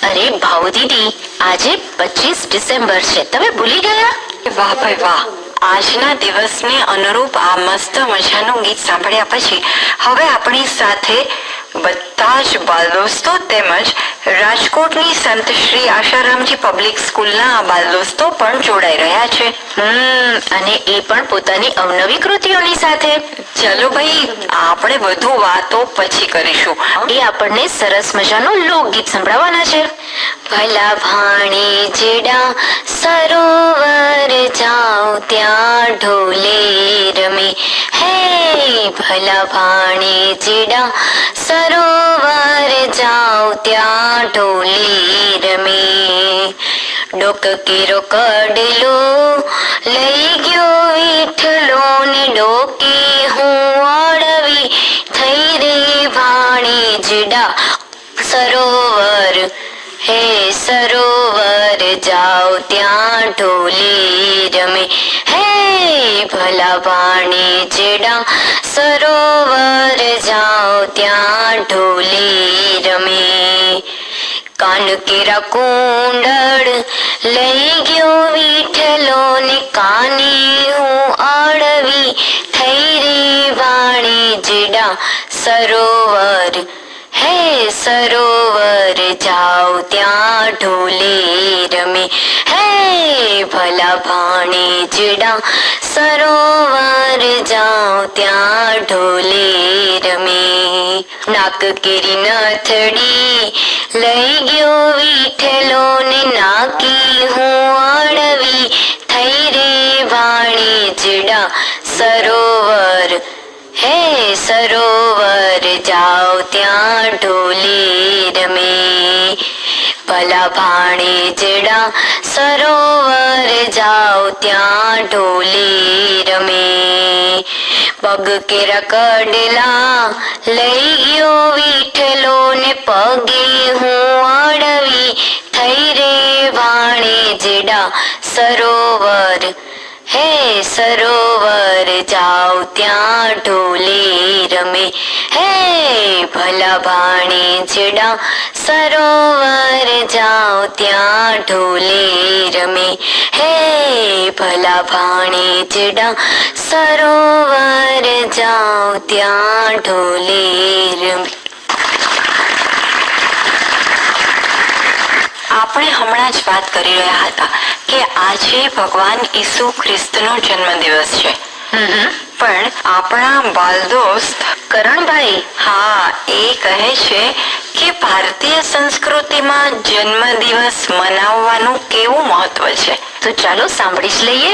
અરે ભાઉ દીદી, આજે 25 ડિસેમ્બર છે, તમે ભૂલી ગયા? વાહ ભાઈ વાહ, આજના દિવસને અનુરૂપ આ મસ્ત મજાનું ગીત સાંભળ્યા પછી હવે આપણી સાથે બધા જ બાલ દોસ્તો તેમજ રાજકોટની સંત શ્રી આશારામજી પબ્લિક સ્કૂલના બાલ દોસ્તો પણ જોડાઈ રહ્યા છે. અને એ પણ પોતાની અવનવી કૃતિઓની સાથે. ચલો ભાઈ, આપણે વધુ વાતો પછી કરીશું. એ આપણને સરસ મજાનું લોકગીત સંભળાવવાના છે. ભલા ભાણી જેડા સરોવર જાઉં ત્યાં ઢોલે રમે, હે ભલા ભાણી જેડા સરોવર જાઉં ત્યાં ઢોલે રમે. ડોક કેરો કડલો લઈ ગયો વિઠલો ને ડોકે હું અડવી થઈ રે ભાણી જેડા સરોવર, હે સરોવર જાઓ ત્યાં ઢોલે રમે, હે ભલા ભાણી જેડા સરોવર જાઓ ત્યાં ઢોલે રમે. કાન કેરા કુંડળ લઈ ગયો વિઠલો ને કાને હું અડવી થઈ રે ભાણી જેડા સરોવર, હે સરોવર જાઓ ત્યાં ઢોલે રમે, હે ભલા ભાણી જેડા સરોવર જાઓ ત્યાં ઢોલે રમે. નાક કેરી નથડી લઈ ગયો વિઠલો ને નાકી હું અડવી થઈ રે ભાણી જેડા સરોવર, હે સરોવર જાઓ ત્યાં ઢોલે રમે. ભલા ભાણી જેડા સરોવર જાઓ ત્યાં ઢોલે રમે. પગ કેરા કડલા લઈ ગયો વિઠલો ને પગે હું અડવી થઈ રે ભાણી જેડા સરોવર, હે સરોવર જાઓ ત્યાં ઢોલે રમે, હે ભલા ભાણી જેડા સરોવર જાઓ ત્યાં ઢોલે રમે, હે ભલા ભાણી જેડા સરોવર જાઓ ત્યાં ઢોલે રમે. આપણે હમણાં જ વાત કરી રહ્યા હતા કે આજે ભગવાન ઈસુ ખ્રિસ્તનો જન્મદિવસ છે. પણ આપણા બાલ દોસ્ત કરણભાઈ, હા, એ કહે છે કે ભારતીય સંસ્કૃતિમાં જન્મદિવસ મનાવવાનું કેવું મહત્વ છે. तो चलो सामड़ी लइए।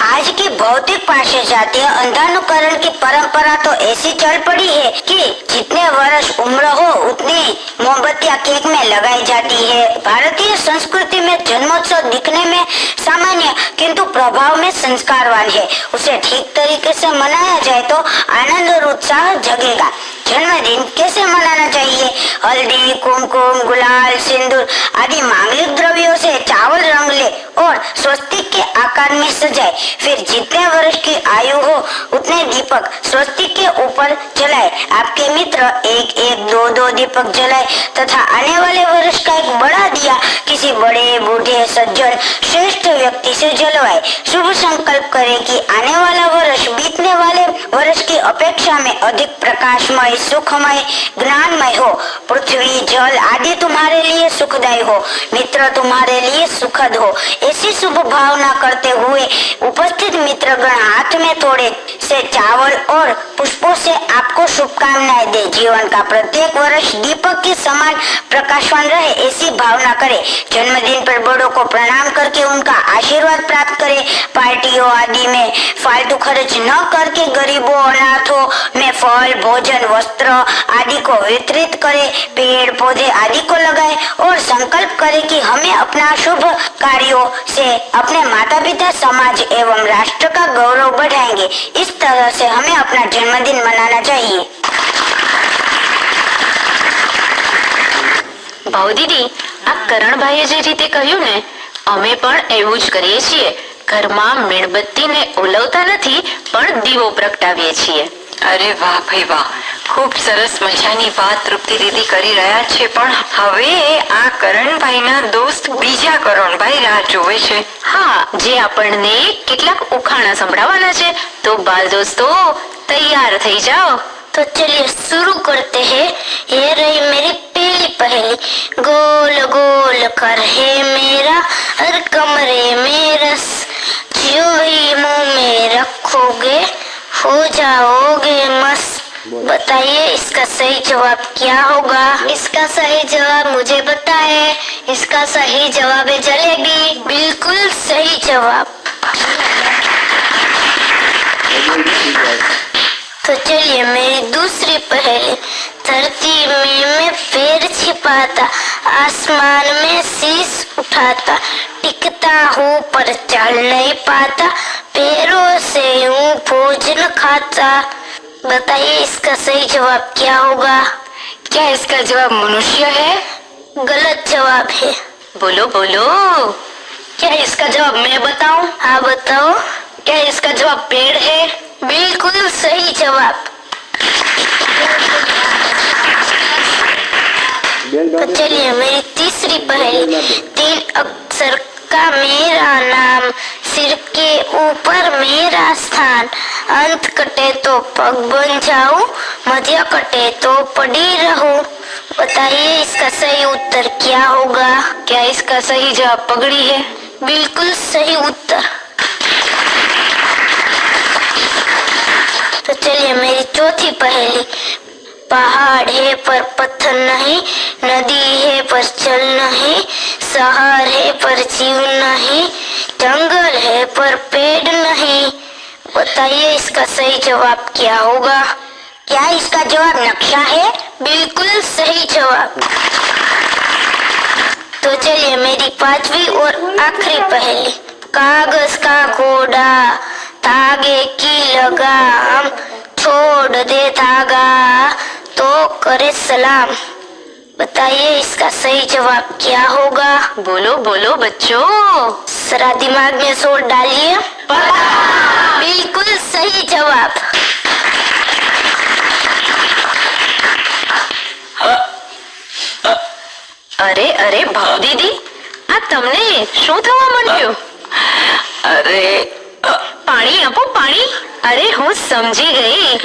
आज की भौतिक पार्श्व जातीय अंधानुकरण की परंपरा तो ऐसी चल पड़ी है कि जितने वर्ष उम्र हो उतनी मोमबत्तियां केक में लगाई जाती है। भारतीय संस्कृति में जन्मोत्सव दिखने में सामान्य किंतु प्रभाव में संस्कारवान है। उसे ठीक तरीके से मनाया जाए तो आनंद और उत्साह जगेगा। जन्मदिन कैसे मनाना चाहिए? हल्दी, कुमकुम, गुलाल, सिंदूर आदि मांगलिक द्रव्यों से चावल रंग ले और स्वस्तिक के आकार में सजाए। फिर जितने वर्ष की आयु हो उतने दीपक स्वस्तिक के ऊपर जलाए। आपके मित्र एक एक दो दो दीपक जलाए तथा आने वाले वर्ष का एक बड़ा दिया किसी बड़े बूढ़े सज्जन श्रेष्ठ व्यक्ति से जलवाए। शुभ संकल्प करे कि आने वाला वर्ष बीतने वाले वर्ष की अपेक्षा में अधिक प्रकाशमय, सुखमय, ज्ञानमय हो। पृथ्वी, जल आदि तुम्हारे लिए सुखदायी हो, मित्र तुम्हारे लिए सुखद हो। ऐसी शुभ भावना करते हुए उपस्थित मित्रगण हाथ में थोड़े से चावल और पुष्पों से आपको शुभकामनाएं दे। जीवन का प्रत्येक वर्ष दीपक के समान प्रकाशवान रहे ऐसी भावना करे। जन्मदिन पर बड़ों को प्रणाम करके उनका आशीर्वाद प्राप्त करे। पार्टियों आदि में फालतू खर्च न करके गरीबों, अनाथों में फल, भोजन, वस्त्र आदि को वितरित करे। पेड़ पौधे आदि को लगाए और संकल्प करे कि हमें अपना शुभ कार्यों से अपने माता पिता, समाज एवं राष्ट्र का गौरव बढ़ाएंगे। इस तरह से हमें अपना जन्मदिन मनाना चाहिए। ભાઉ દીદી, આ કરણભાઈએ જે રીતે કહ્યું ને, અમે પણ એવું જ કરીએ છીએ. ઘરમાં મીણબત્તીને ઓલવતા નથી પણ દીવો પ્રગટાવીએ છીએ. અરે વાહ ભાઈ વાહ, ખૂબ સરસ મજાની વાત તૃપ્તિ દીદી કરી રહ્યા છે, પણ હવે આ કરણભાઈના દોસ્ત બીજા કરણભાઈ રાહ જોવે છે. હા, જે આપણને કેટલાક ઉખાણા સંભળાવવાના છે. તો બાલ દોસ્તો તૈયાર થઈ જાઓ. तो चलिए शुरू करते हैं. ये रही मेरी पहली पहेली. गोल गोल कर है मेरा हर कमरे में रस, जो ही मुंह में रखोगे हो जाओगे मस्त. बताइए इसका सही जवाब क्या होगा? इसका सही जवाब मुझे पता है. इसका सही जवाब है जलेबी. बिल्कुल सही जवाब. तो चलिए मेरी दूसरी पहेली. धरती में मैं पैर छिपाता, आसमान में शीश उठाता, टिकता हूँ पर चल नहीं पाता, पैरों से यूं भोजन खाता. बताइए इसका सही जवाब क्या होगा? क्या इसका जवाब मनुष्य है? गलत जवाब है. બોલો બોલો. क्या इसका जवाब मैं बताऊं? हाँ बताओ. क्या इसका जवाब पेड़ है? बिल्कुल सही जवाब. तो चलिए मेरी तीसरी पहेली. 3 अक्षर का मेरा नाम, सिर के ऊपर मेरा स्थान, अंत कटे तो पग बन जाऊं, मध्य कटे तो पड़ी रहूं. बताइए इसका सही उत्तर क्या होगा? क्या इसका सही जवाब पगड़ी है? बिल्कुल सही उत्तर. तो चलिए मेरी चौथी पहेली. पहाड़ है पर पत्थर नहीं, नदी है पर जल नहीं, शहर है पर जीव नहीं, जंगल है पर पेड़ नहीं. बताइए इसका सही जवाब क्या होगा? क्या इसका जवाब नक्शा है? बिल्कुल सही जवाब. तो चलिए मेरी पांचवी और आखिरी पहेली. कागज का घोड़ा, धागे की लगाम, छोड़ दे धागा तो करे सलाम. बताइए इसका सही जवाब क्या होगा? બોલો બોલો બચ્ચો. जरा दिमाग में जोर डालिए. बिल्कुल सही जवाब. અરે અરે ભાવ દીદી, આ તમને શું થવા માંડ્યું? અરે પાણી આપો પાણી. અરે હું સમજી ગઈ.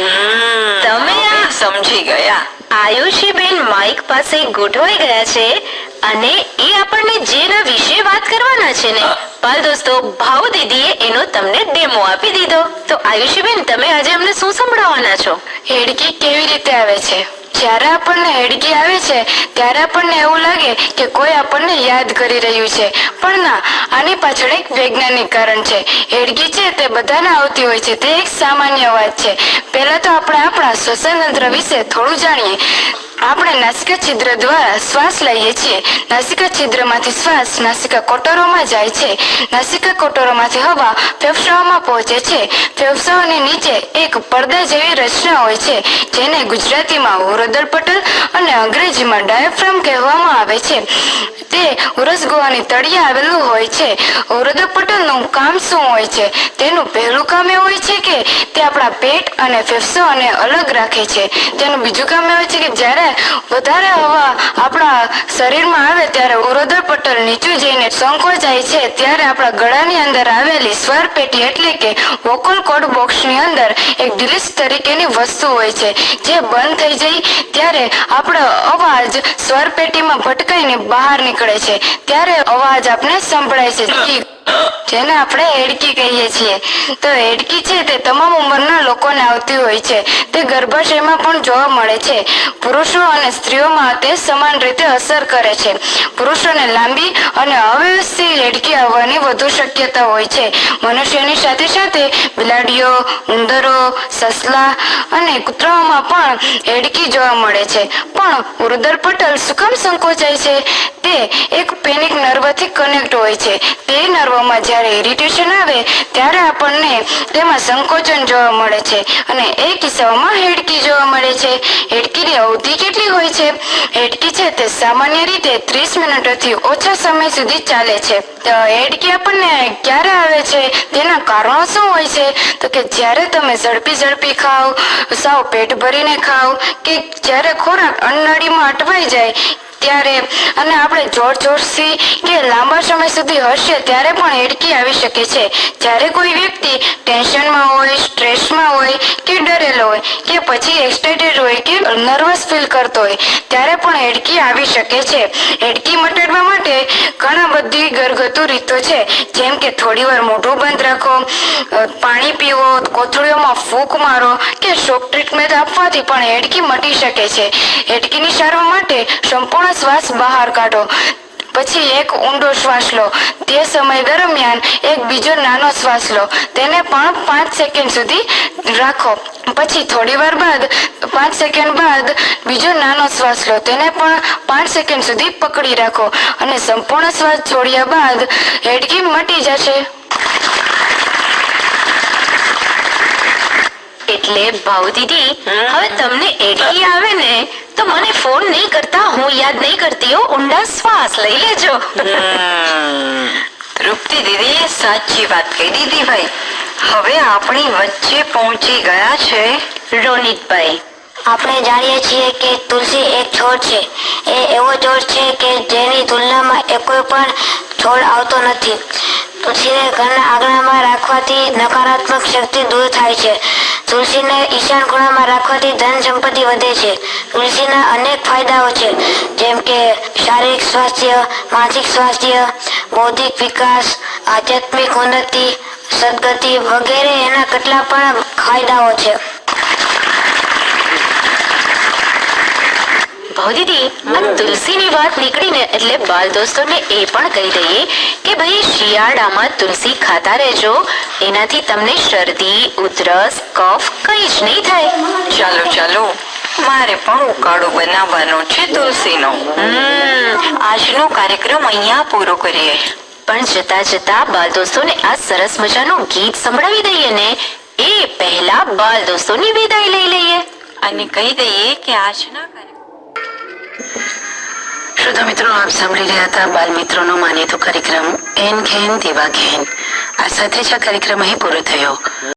તમે આ સમજી ગયા. આયુષીબેન માઇક પાસે ગોઠવાઈ ગયા છે અને એ આપણને જેના વિશે વાત કરવાના છે ને, બાલ દોસ્તો ભાવ દીદીએ એનો તમને ડેમો આપી દીધો. તો આયુષીબેન તમે આજે અમને શું સંભળાવવાના છો? હેડકી કેવી રીતે આવે છે? જ્યારે આપણને હેડકી આવે છે ત્યારે આપણને એવું લાગે કે કોઈ આપણને યાદ કરી રહ્યું છે, પણ ના, આની પાછળ એક વૈજ્ઞાનિક કારણ છે. હેડકી છે તે બધાને આવતી હોય છે, તે એક સામાન્ય વાત છે. પહેલા તો આપણે આપણા શ્વસન તંત્ર વિશે થોડું જાણીએ. આપણે નાસિકા છિદ્ર દ્વારા શ્વાસ લઈએ છીએ. નાસિકા છિદ્રમાંથી શ્વાસ નાસિકા કોટરોમાં જાય છે. નાસિકા કોટરોમાંથી હવા ફેફસાઓમાં પહોંચે છે. ફેફસાઓની નીચે એક પડદા જેવી રચના હોય છે, જેને ગુજરાતીમાં ઉરોદરપટલ અને અંગ્રેજીમાં ડાયાફ્રામ કહેવામાં આવે છે. તે ઉરસગુહાની તળિયે આવેલું હોય છે. ઉરોદરપટલનું કામ શું હોય છે? તેનું પહેલું કામ એ હોય છે કે તે આપણા પેટ અને ફેફસાઓને અલગ રાખે છે. તેનું બીજું કામ એ હોય છે કે જ્યારે વધારે હવા આપણા શરીરમાં આવે ત્યારે ઉરોદરપટલ નીચું જઈને સંકોચાય છે, ત્યારે આપણા ગળાની અંદર આવેલી સ્વર પેટી એટલે કે વોકલ કોર્ડ બોક્સની અંદર એક ડિલિસ તરીકેની વસ્તુ હોય છે, જે બંધ થઈ જાય ત્યારે આપણો અવાજ સ્વર પેટીમાં ભટકાઈને બહાર નીકળે છે. ત્યારે અવાજ આપણે સંભળાય છે, જેને આપણે હેડકી કહીએ છીએ. તો હેડકી છે તે તમામ ઉંમરના લોકોને આવતી હોય છે. તે ગર્ભાશયમાં પણ જોવા મળે છે. પુરુષો અને સ્ત્રીઓમાં તે સમાન રીતે અસર કરે છે. પુરુષોને લાંબી અને અવ્યવસ્થિત હેડકી આવવાની વધુ શક્યતા હોય છે. મનુષ્યની સાથે સાથે બિલાડીઓ, ઉંદરો, સસલા અને કૂતરાઓમાં પણ હેડકી જોવા મળે છે. પણ ઉરોદરપટલ શું કામ સંકોચાય છે? તે એક પેનિક નર્વથી કનેક્ટ હોય છે. તે નર્વમાં જ્યારે ઇરિટેશન આવે ત્યારે આપણને તેમાં સંકોચન જોવા મળે છે અને એ કિસ્સાઓમાં હેડકી જોવા મળે છે. હેડકીની અવધિ કેટલી હોય છે? હેડકી છે તે સામાન્ય રીતે 30 મિનિટથી ઓછા સમય સુધી ચાલે છે. તો એડકી આપણને ક્યારે આવે છે, તેના કારણો શું હોય છે? તો કે જ્યારે તમે ઝડપી ખાઓ, સાવ પેટ ભરીને ખાઓ, કે જ્યારે ખોરાક અન્નનળીમાં અટવાઈ જાય ત્યારે, અને આપણે જોરથી કે લાંબા સમય સુધી હશે ત્યારે પણ એડકી આવી શકે છે. જ્યારે કોઈ વ્યક્તિ ટેન્શનમાં હોય, સ્ટ્રેસમાં હોય, કે ડરેલો હોય, કે પછી એક્સાઇટેડ હોય, કે નર્વસ ફીલ કરતો હોય, ત્યારે પણ એડકી આવી શકે છે. એડકી મટાડવા માટે ઘણા બધી ઘરગથ્થુ રીતો છે, જેમ કે થોડીવાર મોઢું બંધ રાખો, પાણી પીવો, કોથળીઓમાં ફૂંક મારો, કે શોક ટ્રીટમેન્ટ આપવાથી પણ એડકી મટી શકે છે. એડકીની સારવાર માટે સંપૂર્ણ શ્વાસ બહાર કાઢો, પછી એક ઊંડો શ્વાસ લો. તે સમય દરમિયાન એક બીજો નાનો શ્વાસ લો, તેને પણ 5 સેકન્ડ સુધી રાખો. પછી થોડીવાર બાદ 5 સેકન્ડ બાદ બીજો નાનો શ્વાસ લો, તેને પણ 5 સેકન્ડ સુધી પકડી રાખો, અને સંપૂર્ણ શ્વાસ છોડ્યા બાદ એડકી મટી જશે. એટલે ભાવ દીદી, હવે તમને એડકી આવે ને તો મને ફોન નહીં કરતા, હું યાદ નહીં કરતી હો, ઊંડા શ્વાસ લઈ લેજો. તૃપ્તિ દીદીએ સાચી વાત કહી દીધી ભાઈ. હવે આપણી વચ્ચે પહોંચી ગયા છે રોનિતભાઈ. આપણે જાણીએ છીએ કે તુલસી એક છોડ છે. એ એવો છોડ છે કે જેની તુલનામાં કોઈ પણ છોડ આવતો નથી. તુલસીને ઘરના આંગણામાં રાખવાથી નકારાત્મક શક્તિ દૂર થાય છે. તુલસીને ઈશાન ખૂણામાં રાખવાથી ધન સંપત્તિ વધે છે. તુલસીના અનેક ફાયદાઓ છે, જેમ કે શારીરિક સ્વાસ્થ્ય, માનસિક સ્વાસ્થ્ય, બૌદ્ધિક વિકાસ, આધ્યાત્મિક ઉન્નતિ, સદગતિ વગેરે એના કેટલા પણ ફાયદાઓ છે. ભાવ દીદી, આ તુલસીની વાત નીકળીને એટલે બાલ દોસ્તોને એ પણ કહી દઈએ કે ભાઈ શિયાળામાં તુલસી ખાતા રહેજો, એનાથી તમને શરદી, ઉધરસ, કફ કંઈ જ નહીં થાય. ચાલો મારે પણ ઉકાળો બનાવવાનો છે તુલસીનો. આજનો કાર્યક્રમ અહીંયા પૂરો કરીએ. પણ જતા બાલ દોસ્તોને આ સરસ મજાનું ગીત સંભળાવી દઈએ ને, એ પહેલા બાલ દોસ્તોની વિદાય લઈ લઈએ અને કહી દઈએ કે આજના શ્રોતા મિત્રો, આપ સાંભળી રહ્યા હતા બાલ મિત્રોનો માનીતો કાર્યક્રમ એન ઘેન દેવા ઘેન. આ સાથે જ આ કાર્યક્રમ અહીં પૂરો થયો.